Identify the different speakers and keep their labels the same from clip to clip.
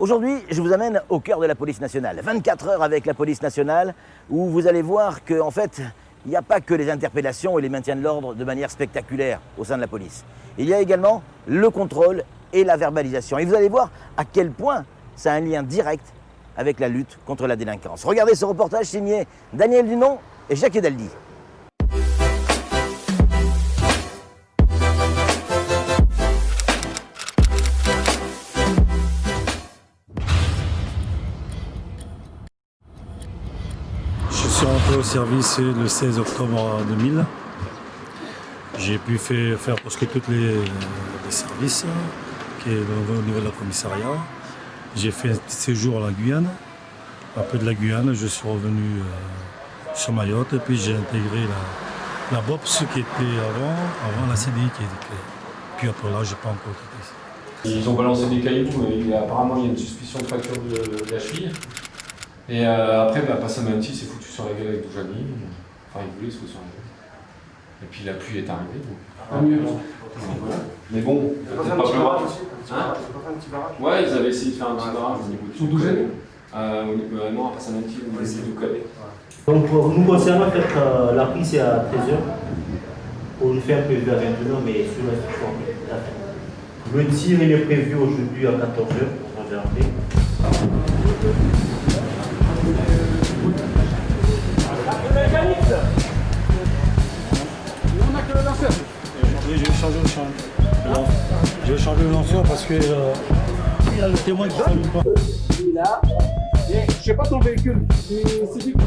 Speaker 1: Aujourd'hui, je vous amène au cœur de la police nationale. 24 heures avec la police nationale, où vous allez voir qu'en fait, il n'y a pas que les interpellations et les maintiens de l'ordre de manière spectaculaire au sein de la police. Il y a également le contrôle et la verbalisation. Et vous allez voir à quel point ça a un lien direct avec la lutte contre la délinquance. Regardez ce reportage signé Daniel Dunon et Jacques Edaldi.
Speaker 2: Je suis rentré au service le 16 octobre 2000. J'ai pu faire presque tous les services qui est au niveau de la commissariat. J'ai fait un petit séjour à la Guyane. Après de la Guyane, je suis revenu sur Mayotte et puis j'ai intégré la BOPS qui était avant la CDI qui était. Puis après là, je n'ai pas encore quitté.
Speaker 3: Ils ont balancé des cailloux, apparemment il y a une suspicion de fracture de la cheville. Et après, Passamanti s'est foutu sur la gueule avec Doujani. Enfin, il voulait se foutre sur la gueule. Et puis la pluie est arrivée. Donc... Mais bon, peut-être pas plus grave. Ouais, ils avaient essayé de faire un petit barrage au niveau de Doujani. Non, à Passamanti, on a essayé de Doukadé.
Speaker 4: Donc, nous concernant, en fait, la prise c'est à 13h. Pour nous faire prévu à 21h, mais sur l'instruction. Le tir il est prévu aujourd'hui à 14h. On va regarder.
Speaker 2: Je vais changer le lanceur parce que il y a le témoin qui ne s'allume pas.
Speaker 5: Là, je sais pas ton véhicule, c'est du coup.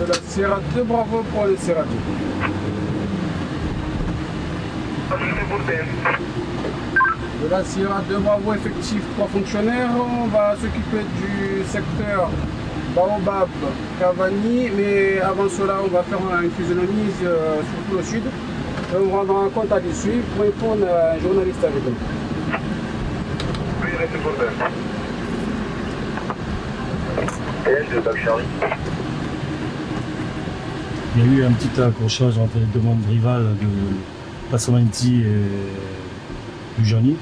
Speaker 5: De la Sierra 2, bravo pour le Sierra 2. De la Sierra 2, bravo, effectif 3 fonctionnaires. On va s'occuper du secteur Baobab, Cavani, mais avant cela, on va faire une physionomie surtout au sud. Et on rendra compte à l'issue pour répondre à un journaliste avec nous.
Speaker 6: Oui, restez pour le de Bakshari.
Speaker 2: Il y a eu un petit accrochage entre les demandes rivales de Passamanti et Doujani.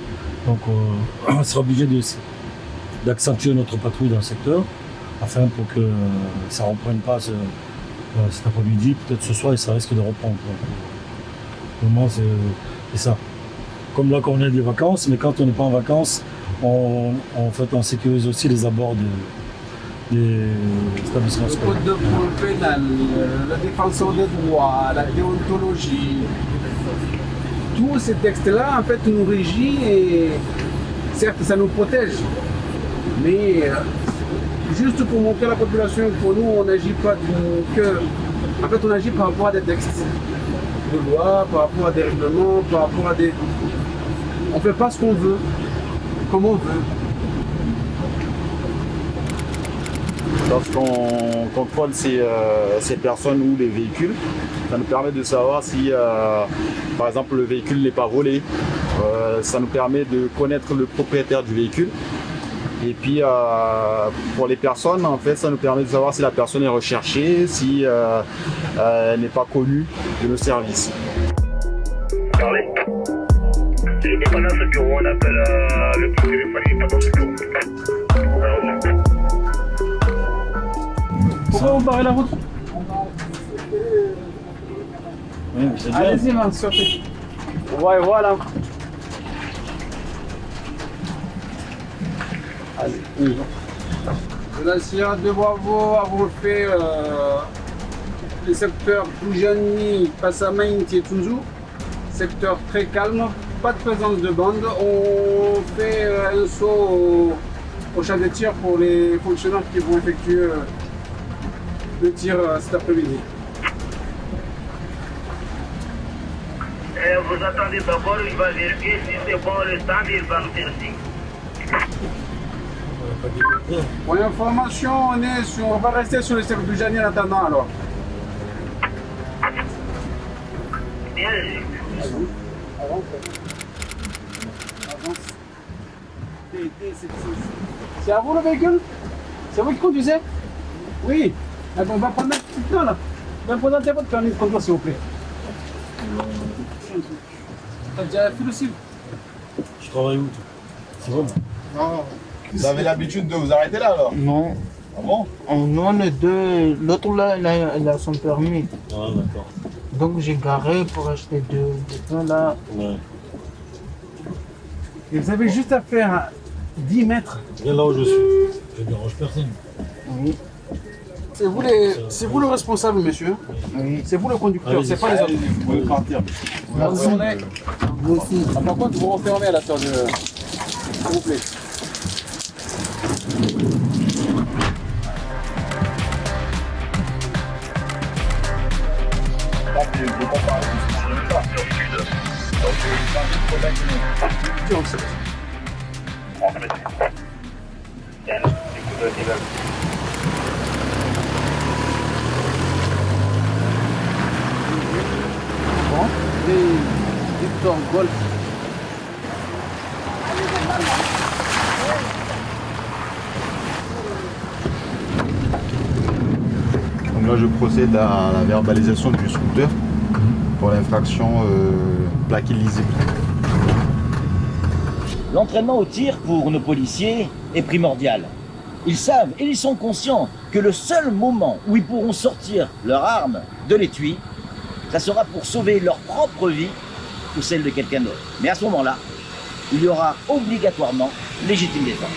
Speaker 2: Donc on sera obligé d'accentuer notre patrouille dans le secteur afin pour que ça ne reprenne pas cet après-midi, peut-être ce soir et ça risque de reprendre. Pour le moment c'est ça. Comme là qu'on est des vacances, mais quand on n'est pas en vacances, on sécurise aussi les abords des établissements
Speaker 5: Le
Speaker 2: scolaires.
Speaker 5: code de contrôle pénal, la défenseur des droits, la déontologie, tous ces textes-là en fait nous régissent et certes ça nous protège, mais juste pour montrer à la population que pour nous on n'agit pas en fait on agit par rapport à des textes de loi, par rapport à des règlements, par rapport à des... On ne fait pas ce qu'on veut, comme on veut.
Speaker 7: Lorsqu'on contrôle ces personnes ou les véhicules, ça nous permet de savoir si, par exemple, le véhicule n'est pas volé. Ça nous permet de connaître le propriétaire du véhicule. Et puis, pour les personnes, en fait, ça nous permet de savoir si la personne est recherchée, si elle n'est pas connue de nos services.
Speaker 6: Parlez. Il n'est pas dans ce bureau, on appelle le bureau téléphonique, il n'est pas dans ce bureau.
Speaker 5: Pourquoi vous barrez la route?
Speaker 2: Oui, c'est bien.
Speaker 5: Allez-y, man, sortez. Ouais, voilà. Allez, on y va. De la Sierra de Bravo avons fait le secteur Doujani, Passamanti et Tunzu. Secteur très calme, pas de présence de bande. On fait un saut au champ de tir pour les fonctionnaires qui vont effectuer le tir cet après-midi.
Speaker 6: Vous attendez d'abord, il va vérifier si c'est bon le stand et il va nous dire si.
Speaker 5: Pour l'information, on va rester sur le secteur Doujani en attendant alors.
Speaker 6: Bien,
Speaker 5: Avance. C'est à vous le véhicule? C'est vous qui conduisez? Oui. Ah bon, on va prendre un petit temps là. On va présenter votre permis de conduire s'il vous plaît. T'as déjà fait le cible?
Speaker 2: Je travaille où, toi? C'est bon.
Speaker 8: Non,
Speaker 7: Vous avez l'habitude de vous arrêter là alors?
Speaker 8: non.
Speaker 7: Ah bon?
Speaker 8: Non, les deux. L'autre là, il a son permis.
Speaker 2: Ah, d'accord.
Speaker 8: Donc j'ai garé pour acheter deux points là.
Speaker 2: Ouais.
Speaker 5: Et vous avez juste à faire 10 mètres.
Speaker 2: Viens là où je suis. Je dérange personne.
Speaker 8: Oui,
Speaker 5: C'est vous le responsable, monsieur.
Speaker 8: oui.
Speaker 5: C'est vous le conducteur,
Speaker 2: Allez-y.
Speaker 5: c'est pas les autres.
Speaker 7: Vous pouvez partir.
Speaker 5: Bonne journée.
Speaker 8: Vous aussi.
Speaker 5: Ah, par contre, vous refermez à la sorte de... S'il vous plaît. Bon, et Victor Golf.
Speaker 7: Donc là, je procède à la verbalisation du scooter pour l'infraction plaque illisible.
Speaker 1: L'entraînement au tir pour nos policiers est primordial. Ils savent et ils sont conscients que le seul moment où ils pourront sortir leur arme de l'étui, ça sera pour sauver leur propre vie ou celle de quelqu'un d'autre. Mais à ce moment-là, il y aura obligatoirement légitime défense.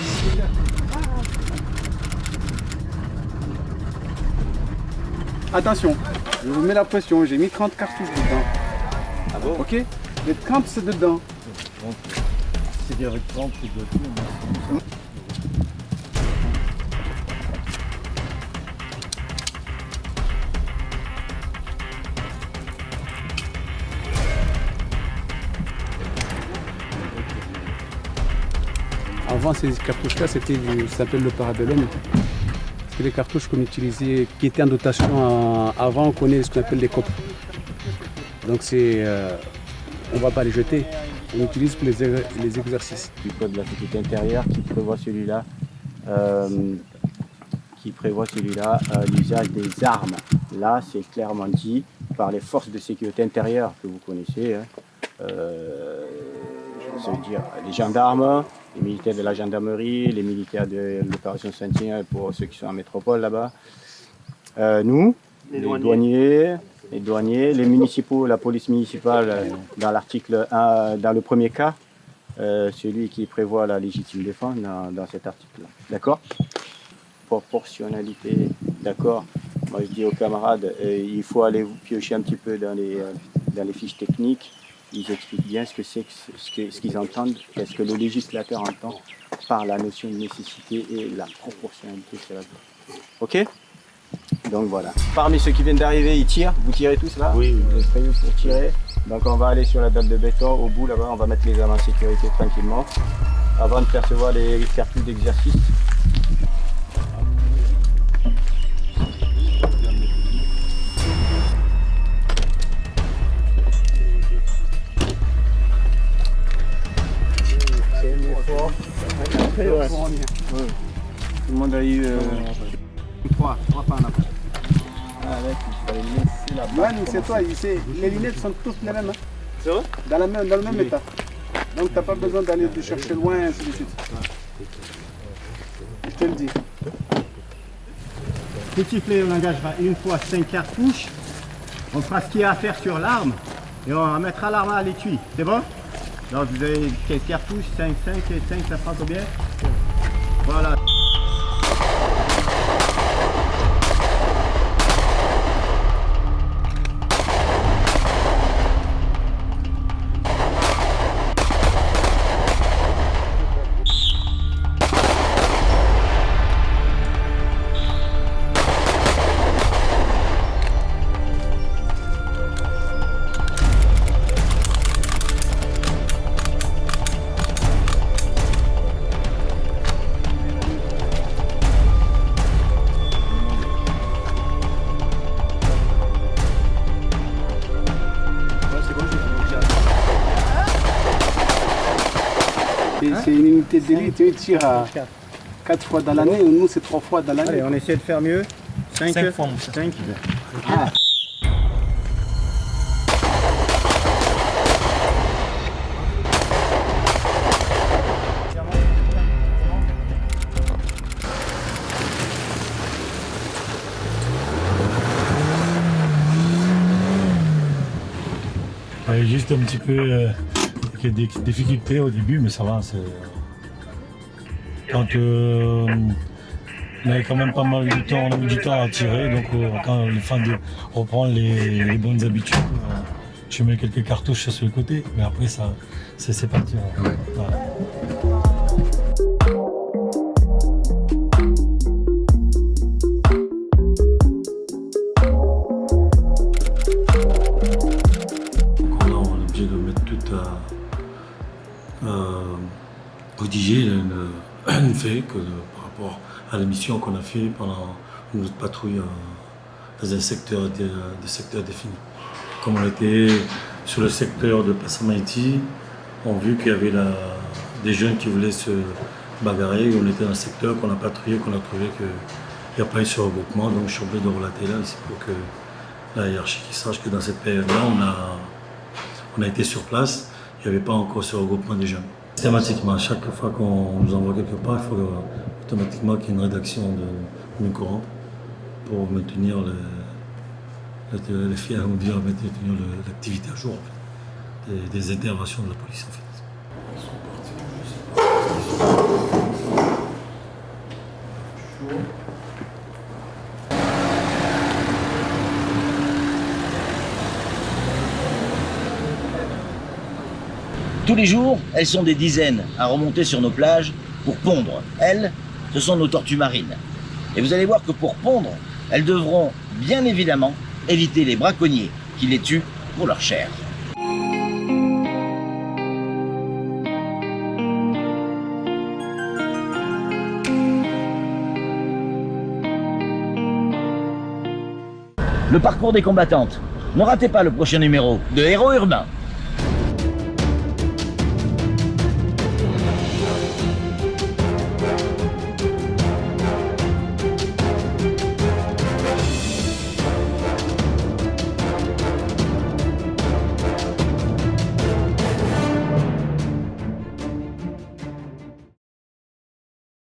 Speaker 5: Attention, je vous mets la pression, j'ai mis 30 cartouches dedans.
Speaker 1: Ah bon?
Speaker 5: Ok? Les 30 c'est dedans.
Speaker 2: C'est qu'avec 30, c'est de tout.
Speaker 5: Avant ces cartouches-là, ça s'appelle le Parabellum. C'est les cartouches qu'on utilisait, qui étaient en dotation avant, on connaît ce qu'on appelle les coffres. Donc on ne va pas les jeter, on utilise pour les exercices.
Speaker 9: Du code de la sécurité intérieure qui prévoit celui-là, l'usage des armes. Là, c'est clairement dit par les forces de sécurité intérieure que vous connaissez. Ça veut dire les gendarmes, les militaires de la gendarmerie, les militaires de l'opération Sentinelle pour ceux qui sont en métropole là-bas. Nous, les douaniers, les municipaux, la police municipale, dans l'article 1, dans le premier cas, celui qui prévoit la légitime défense dans cet article-là. D'accord? Proportionnalité, d'accord? Moi je dis aux camarades, il faut aller piocher un petit peu dans les fiches techniques. Ils expliquent bien ce que c'est, ce qu'ils entendent, qu'est-ce que le législateur entend par la notion de nécessité et la proportionnalité. Ok? Donc voilà. Parmi ceux qui viennent d'arriver, ils tirent. Vous tirez tous là? Oui. Vous êtes prévus pour tirer. Donc on va aller sur la dalle de béton, au bout là-bas, on va mettre les armes en sécurité tranquillement, avant de percevoir les cartouches d'exercice.
Speaker 8: Ouais.
Speaker 9: Tout le monde a eu
Speaker 5: 3 par là.
Speaker 9: avec, il fallait laisser la
Speaker 5: Ouais, c'est toi, les lunettes sont toutes les mêmes. Hein.
Speaker 9: C'est vrai?
Speaker 5: Dans le même état. Donc t'as pas besoin d'aller te chercher loin, ainsi de suite. Je te le dis.
Speaker 10: Petit sifflet, on engagera une fois 5 cartouches. On fera ce qu'il y a à faire sur l'arme et on mettra l'arme à l'étui. C'est bon? Donc vous avez quelles cartouches? 5 et 5, ça fera combien? Voilà.
Speaker 5: C'est une unité d'élite, ils tirent 4 fois dans l'année, nous c'est 3 fois dans l'année.
Speaker 10: Allez, on essaie de faire mieux. 5 fois, 5.
Speaker 5: Ah.
Speaker 2: Il y a juste un petit peu des difficultés au début, mais ça va. Quand on avait quand même pas mal de temps, on a mis du temps à tirer, donc quand il faut reprendre les bonnes habitudes, je mets quelques cartouches sur le côté, mais après ça, c'est parti. Ouais. Voilà. De mettre tout à rédiger une fait que par rapport à la mission qu'on a fait pendant notre patrouille dans un secteur défini. Comme on était sur le secteur de Passamaiti, on a vu qu'il y avait des jeunes qui voulaient se bagarrer. On était dans un secteur qu'on a patrouillé, qu'on a trouvé qu'il n'y a pas eu ce regroupement, donc je suis obligé de relater là ici pour que la hiérarchie sache que dans cette période-là, on a été sur place, il n'y avait pas encore ce regroupement des jeunes. Systématiquement, chaque fois qu'on nous envoie quelque part, il faut automatiquement qu'il y ait une rédaction de Coran pour maintenir les faits, on dit, maintenir l'activité à jour en fait, des interventions de la police en fait.
Speaker 1: Tous les jours, elles sont des dizaines à remonter sur nos plages pour pondre. Elles, ce sont nos tortues marines. Et vous allez voir que pour pondre, elles devront bien évidemment éviter les braconniers qui les tuent pour leur chair. Le parcours des combattantes. Ne ratez pas le prochain numéro de Héros Urbains.